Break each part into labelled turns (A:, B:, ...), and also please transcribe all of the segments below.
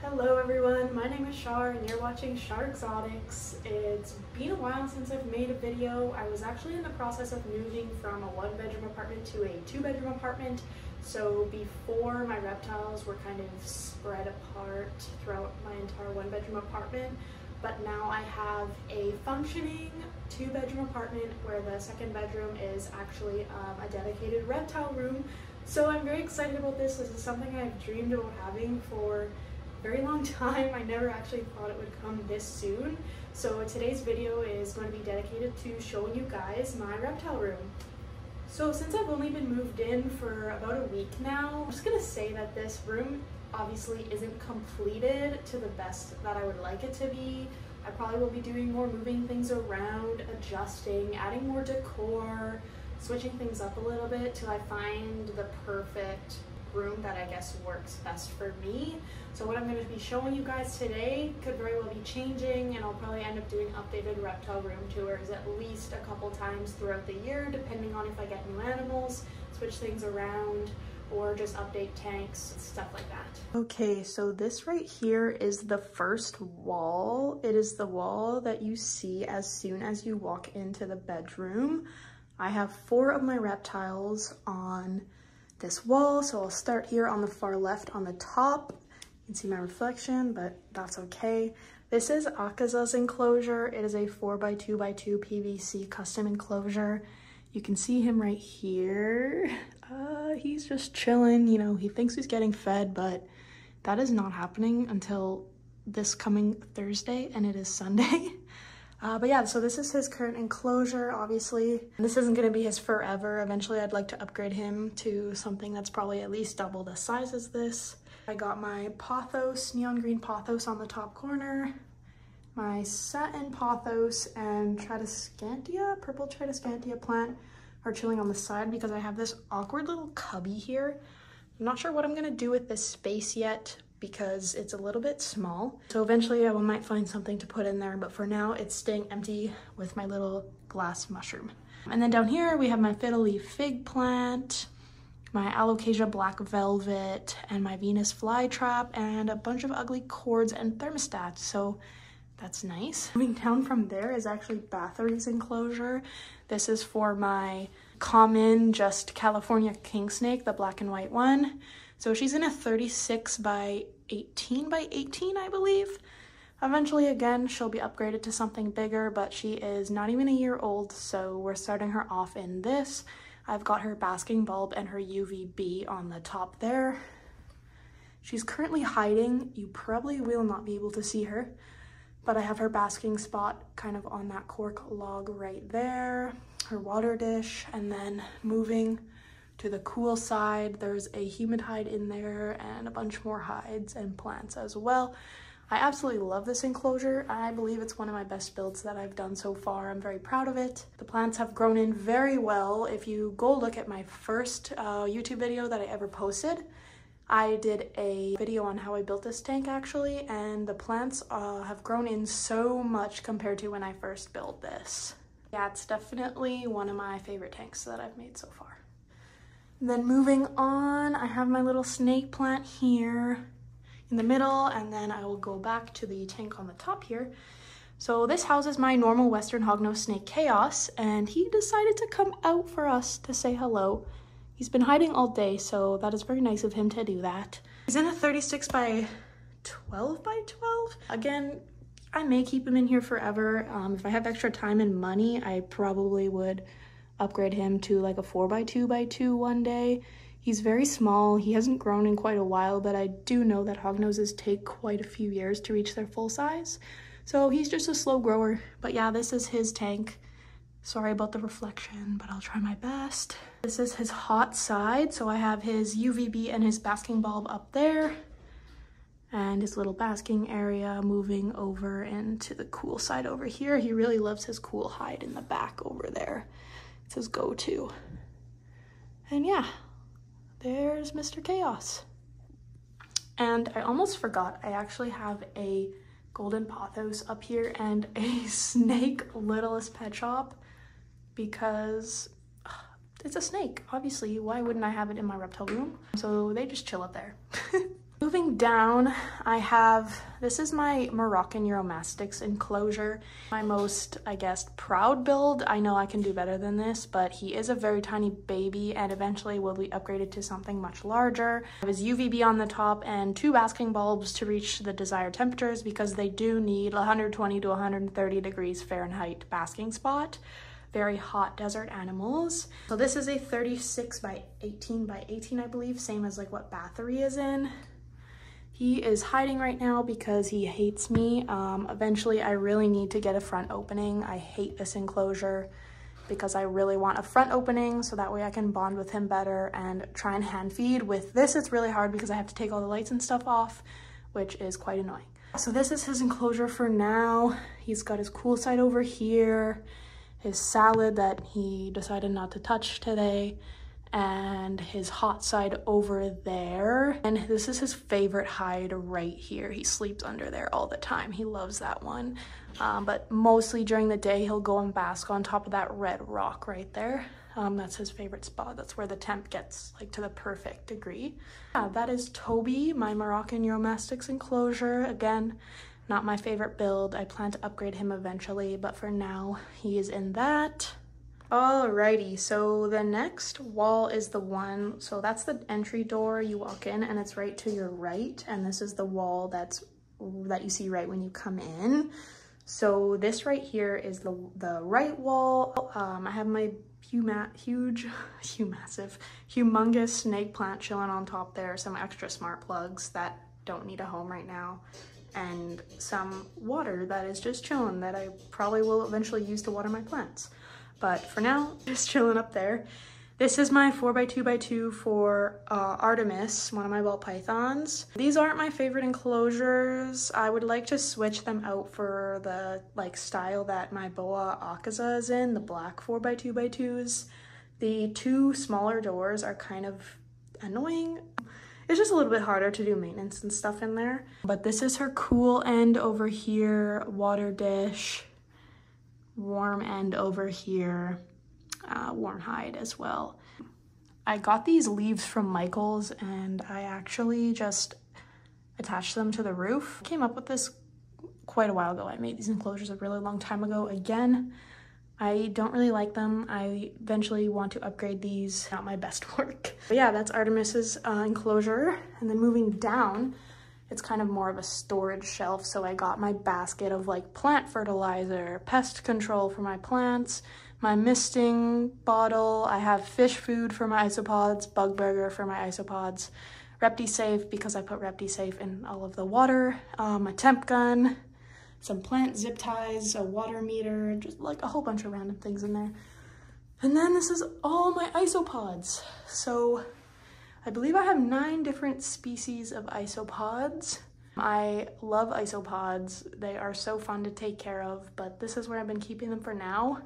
A: Hello everyone, my name is Shar and you're watching Shar Exotics. It's been a while since I've made a video. I was actually in the process of moving from a one-bedroom apartment to a two-bedroom apartment. So before, my reptiles were kind of spread apart throughout my entire one-bedroom apartment. But now I have a functioning two-bedroom apartment where the second bedroom is actually a dedicated reptile room. So I'm very excited about this. This is something I've dreamed about having for very long time. I never actually thought it would come this soon. So today's video is going to be dedicated to showing you guys my reptile room. So since I've only been moved in for about a week now, I'm just gonna say that this room obviously isn't completed to the best that I would like it to be. I probably will be doing more moving things around, adjusting, adding more decor, switching things up a little bit till I find the perfect room that I guess works best for me. So what I'm going to be showing you guys today could very well be changing, and I'll probably end up doing updated reptile room tours at least a couple times throughout the year, depending on if I get new animals, switch things around, or just update tanks, stuff like that. Okay, so this right here is the first wall. It is the wall that you see as soon as you walk into the bedroom. I have 4 of my reptiles on this wall, so I'll start here on the far left on the top. You can see my reflection, but that's okay. This is Akaza's enclosure. It is a 4x2x2 PVC custom enclosure. You can see him right here. He's just chilling, you know, he thinks he's getting fed, but that is not happening until this coming Thursday, and it is Sunday. But yeah, so this is his current enclosure, obviously. This isn't going to be his forever. Eventually, I'd like to upgrade him to something that's probably at least double the size as this. I got my pothos, neon green pothos on the top corner, my satin pothos and tradescantia, purple tradescantia plant are chilling on the side because I have this awkward little cubby here. I'm not sure what I'm going to do with this space yet, because it's a little bit small. So eventually I might find something to put in there, but for now it's staying empty with my little glass mushroom. And then down here we have my fiddle leaf fig plant, my alocasia black velvet, and my Venus flytrap, and a bunch of ugly cords and thermostats. So that's nice. Moving down from there is actually Bathory's enclosure. This is for my common just California king snake, the black and white one. So she's in a 36 by 18 by 18, I believe. Eventually, again, she'll be upgraded to something bigger, but she is not even a year old, so we're starting her off in this. I've got her basking bulb and her UVB on the top there. She's currently hiding. You probably will not be able to see her, but I have her basking spot kind of on that cork log right there, her water dish, and then moving to the cool side, there's a humid hide in there and a bunch more hides and plants as well. I absolutely love this enclosure. I believe it's one of my best builds that I've done so far. I'm very proud of it. The plants have grown in very well. If you go look at my first YouTube video that I ever posted, I did a video on how I built this tank actually, and the plants have grown in so much compared to when I first built this. Yeah, it's definitely one of my favorite tanks that I've made so far. Then moving on, I have my little snake plant here in the middle, and then I will go back to the tank on the top here. So this houses my normal Western hognose snake Chaos, and he decided to come out for us to say hello. He's been hiding all day, so that is very nice of him to do that. He's in a 36 by 12 by 12. Again, I may keep him in here forever. If I have extra time and money, I probably would upgrade him to like a 4x2x2 one day. He's very small. He hasn't grown in quite a while, but I do know that hognoses take quite a few years to reach their full size. So he's just a slow grower. But yeah, this is his tank. Sorry about the reflection, but I'll try my best. This is his hot side. So I have his UVB and his basking bulb up there, and his little basking area moving over into the cool side over here. He really loves his cool hide in the back over there. It's his go-to. And yeah, there's Mr. Chaos. And I almost forgot, I actually have a golden pothos up here and a snake littlest pet shop, because it's a snake. Obviously, why wouldn't I have it in my reptile room? So they just chill up there. Moving down, I have, this is my Moroccan Uromastyx enclosure. My most, I guess, proud build. I know I can do better than this, but he is a very tiny baby and eventually will be upgraded to something much larger. I have his UVB on the top and 2 basking bulbs to reach the desired temperatures because they do need 120 to 130 degrees Fahrenheit basking spot. Very hot desert animals. So this is a 36 by 18 by 18, I believe, same as like what Bathory is in. He is hiding right now because he hates me. Eventually, I really need to get a front opening. I hate this enclosure because I really want a front opening so that way I can bond with him better and try and hand feed. With this, it's really hard because I have to take all the lights and stuff off, which is quite annoying. So this is his enclosure for now. He's got his cool side over here, his salad that he decided not to touch today, and his hot side over there. And this is his favorite hide right here. He sleeps under there all the time. He loves that one. But mostly during the day, he'll go and bask on top of that red rock right there. That's his favorite spot. That's where the temp gets like to the perfect degree. Yeah, that is Toby, my Moroccan Uromastyx enclosure. Again, not my favorite build. I plan to upgrade him eventually, but for now, he is in that. Alrighty, so the next wall is the one, so that's the entry door. You walk in and it's right to your right, and this is the wall that you see right when you come in. So this right here is the right wall. I have my humongous snake plant chilling on top there, some extra smart plugs that don't need a home right now, and some water that is just chilling that I probably will eventually use to water my plants. But for now, just chilling up there. This is my 4x2x2 for Artemis, one of my ball pythons. These aren't my favorite enclosures. I would like to switch them out for the like style that my boa akaza is in, the black 4x2x2s. The 2 smaller doors are kind of annoying. It's just a little bit harder to do maintenance and stuff in there. But this is her cool end over here, water dish. Warm end over here, warm hide as well. I got these leaves from Michael's and I actually just attached them to the roof. I came up with this quite a while ago. I made these enclosures a really long time ago. Again, I don't really like them. I eventually want to upgrade these. Not my best work. But yeah, that's Artemis's enclosure. And then moving down, it's kind of more of a storage shelf, so I got my basket of like plant fertilizer, pest control for my plants, my misting bottle, I have fish food for my isopods, bug burger for my isopods, ReptiSafe because I put ReptiSafe in all of the water, a temp gun, some plant zip ties, a water meter, just like a whole bunch of random things in there. And then this is all my isopods. So I believe I have 9 different species of isopods. I love isopods. They are so fun to take care of, but this is where I've been keeping them for now.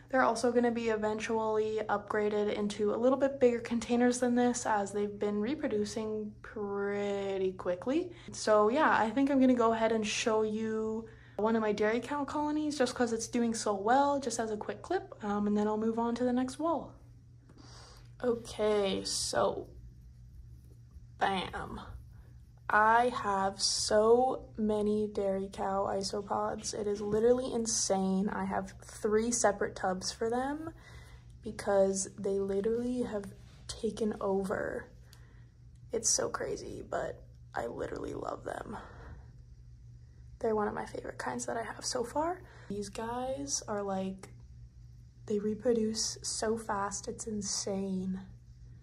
A: They're also going to be eventually upgraded into a little bit bigger containers than this as they've been reproducing pretty quickly. So yeah, I think I'm going to go ahead and show you one of my dairy cow colonies just because it's doing so well, just as a quick clip, and then I'll move on to the next wall. Okay, so bam. I have so many dairy cow isopods. It is literally insane. I have 3 separate tubs for them because they literally have taken over. It's so crazy, but I literally love them. They're one of my favorite kinds that I have so far. These guys are like, they reproduce so fast, it's insane.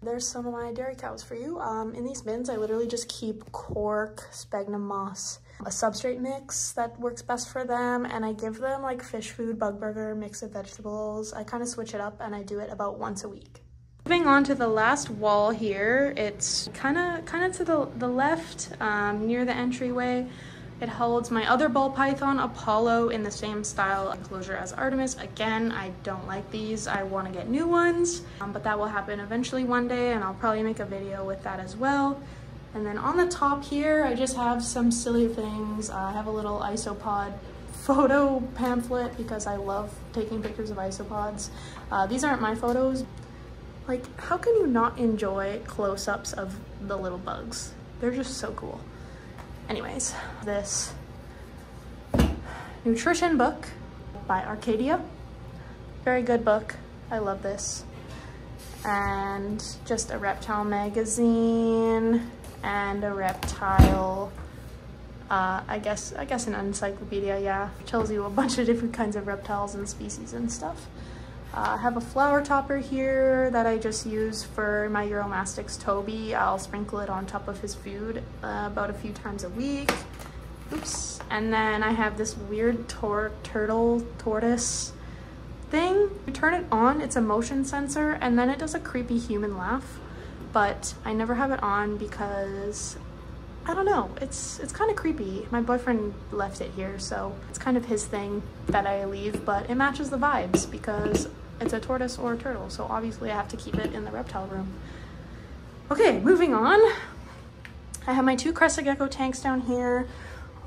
A: There's some of my dairy cows for you. In these bins, I literally just keep cork, sphagnum moss, a substrate mix that works best for them, and I give them like fish food, bug burger, mix of vegetables. I kind of switch it up and I do it about once a week. Moving on to the last wall here, it's kind of to the left, near the entryway. It holds my other ball python, Apollo, in the same style enclosure as Artemis. Again, I don't like these. I want to get new ones, but that will happen eventually one day, and I'll probably make a video with that as well. And then on the top here, I just have some silly things. I have a little isopod photo pamphlet because I love taking pictures of isopods. These aren't my photos. Like, how can you not enjoy close-ups of the little bugs? They're just so cool. Anyways, this nutrition book by Arcadia. Very good book. I love this. And just a reptile magazine and a reptile, I guess an encyclopedia, yeah. Tells you a bunch of different kinds of reptiles and species and stuff. I have a flower topper here that I just use for my Euromastix Toby. I'll sprinkle it on top of his food about a few times a week. Oops. And then I have this weird tortoise thing. You turn it on, it's a motion sensor, and then it does a creepy human laugh. But I never have it on because, I don't know, it's kind of creepy. My boyfriend left it here, so it's kind of his thing that I leave, but it matches the vibes because it's a tortoise or a turtle, so obviously I have to keep it in the reptile room. Okay, moving on. I have my 2 crested gecko tanks down here.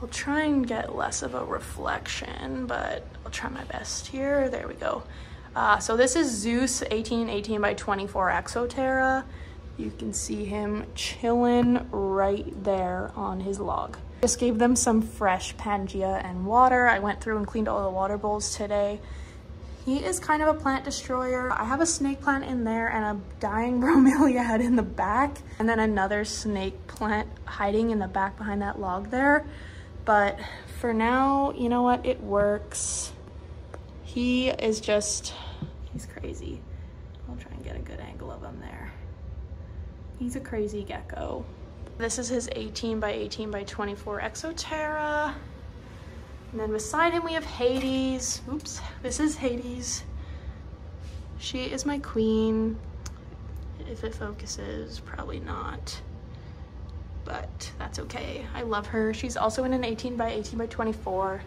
A: I'll try and get less of a reflection, but I'll try my best here. There we go. So this is Zeus 18 by 24 Exoterra. You can see him chilling right there on his log. Just gave them some fresh Pangea and water. I went through and cleaned all the water bowls today. He is kind of a plant destroyer. I have a snake plant in there and a dying bromeliad in the back, and then another snake plant hiding in the back behind that log there. But for now, you know what? It works. He is just, he's crazy. I'll try and get a good angle of him there. He's a crazy gecko. This is his 18 by 24 Exoterra. And then beside him we have Hades. Oops, this is Hades. She is my queen. If it focuses, probably not. But that's okay. I love her. She's also in an 18 by 24.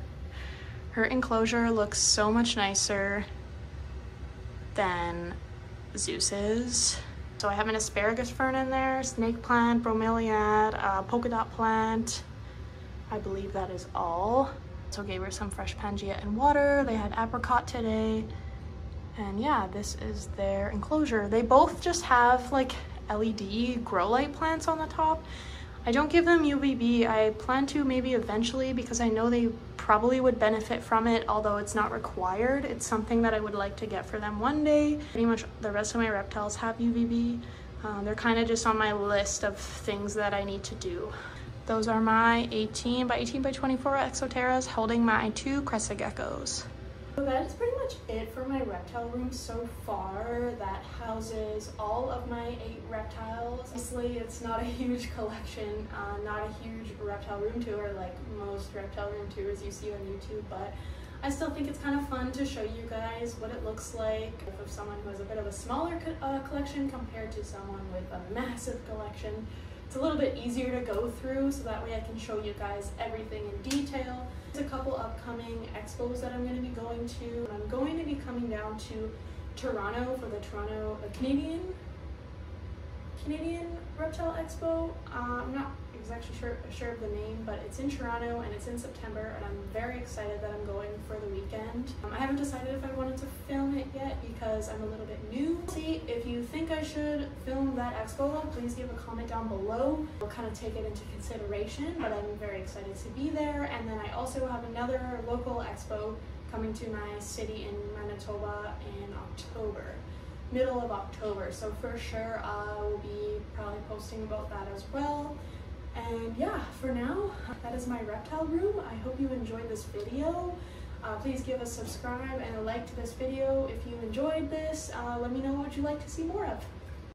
A: Her enclosure looks so much nicer than Zeus's. So I have an asparagus fern in there, snake plant, bromeliad, polka dot plant. I believe that is all. So gave her some fresh Pangea and water. They had apricot today. And yeah, this is their enclosure. They both just have like LED grow light plants on the top. I don't give them UVB. I plan to maybe eventually because I know they probably would benefit from it, although it's not required. It's something that I would like to get for them one day. Pretty much the rest of my reptiles have UVB. They're kind of just on my list of things that I need to do. Those are my 18 by 24 Exoterras holding my 2 crested geckos. So that is pretty much it for my reptile room so far. That houses all of my 8 reptiles. Obviously, it's not a huge collection, not a huge reptile room tour like most reptile room tours you see on YouTube, but I still think it's kind of fun to show you guys what it looks like of someone who has a bit of a smaller collection compared to someone with a massive collection. It's a little bit easier to go through, so that way I can show you guys everything in detail. There's a couple upcoming expos that I'm going to be going to. I'm going to be coming down to Toronto for the Canadian Reptile Expo. I'm not exactly sure of the name, but it's in Toronto and it's in September, and I'm very excited that I'm going for the weekend. I haven't decided if I wanted to film it yet because I'm a little bit new. See, if you think I should film that expo, please give a comment down below. I'll kind of take it into consideration, but I'm very excited to be there. And then I also have another local expo coming to my city in Manitoba in October. Middle of October, so for sure I will be probably posting about that as well. And yeah, for now, that is my reptile room. I hope you enjoyed this video. Please give a subscribe and a like to this video if you enjoyed this. Let me know what you'd like to see more of.